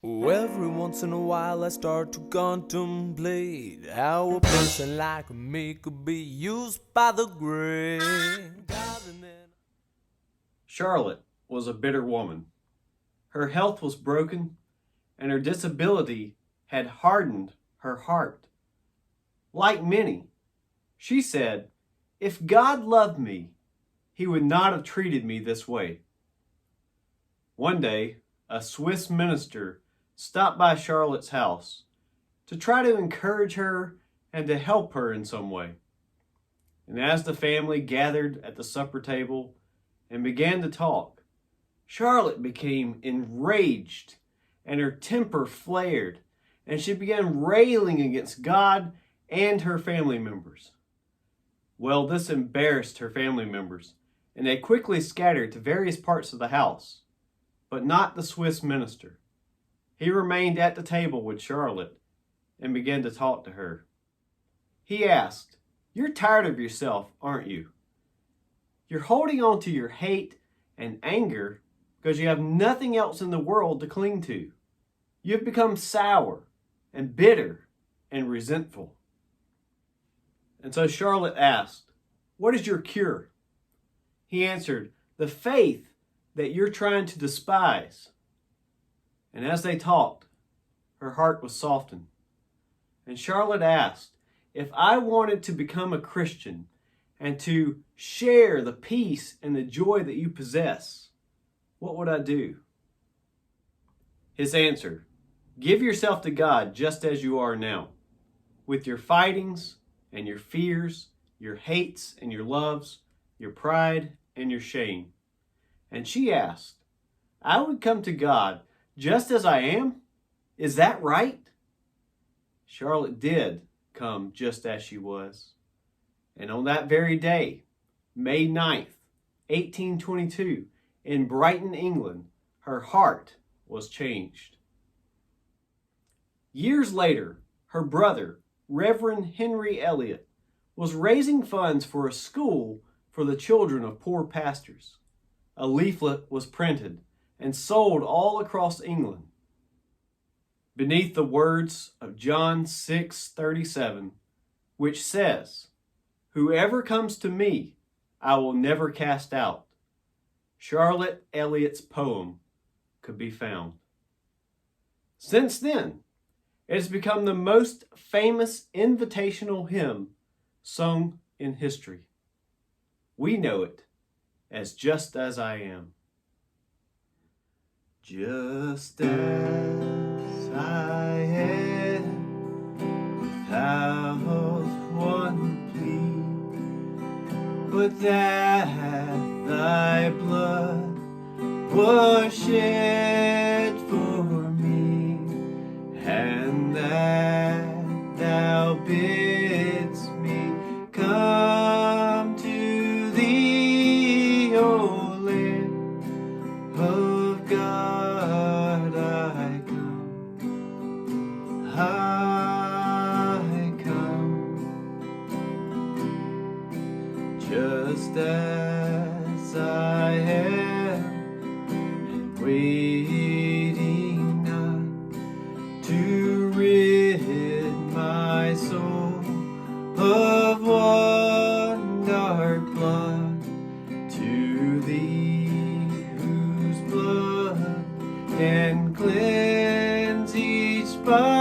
Oh, every once in a while I start to contemplate how a person like me could be used by the great. Charlotte was a bitter woman. Her health was broken, and her disability had hardened her heart. Like many, she said, "If God loved me, he would not have treated me this way." One day, a Swiss minister stopped by Charlotte's house to try to encourage her and to help her in some way. And as the family gathered at the supper table and began to talk, Charlotte became enraged and her temper flared, and she began railing against God and her family members. Well, this embarrassed her family members, and they quickly scattered to various parts of the house, but not the Swiss minister. He remained at the table with Charlotte and began to talk to her. He asked, "You're tired of yourself, aren't you? You're holding on to your hate and anger because you have nothing else in the world to cling to. You've become sour and bitter and resentful." And so Charlotte asked, "What is your cure?" He answered, "The faith that you're trying to despise." And as they talked, her heart was softened. And Charlotte asked, "If I wanted to become a Christian and to share the peace and the joy that you possess, what would I do?" His answer, "Give yourself to God just as you are now, with your fightings and your fears, your hates and your loves, your pride and your shame." And she asked, "I would come to God just as I am? Is that right?" Charlotte did come just as she was. And on that very day, May 9th, 1822, in Brighton, England, her heart was changed. Years later, her brother, Reverend Henry Elliot, was raising funds for a school for the children of poor pastors. A leaflet was printed and sold all across England. Beneath the words of John 6:37, which says, "Whoever comes to me, I will never cast out," Charlotte Elliot's poem could be found. Since then, it has become the most famous invitational hymn sung in history. We know it as "Just As I Am." Just as I am, without one plea, but that thy blood was shed for me, and that thou bidst me come to thee, O Lamb of God. I come, just as I am, and waiting not to rid my soul of one dark blot, to thee whose blood can cleanse each spot.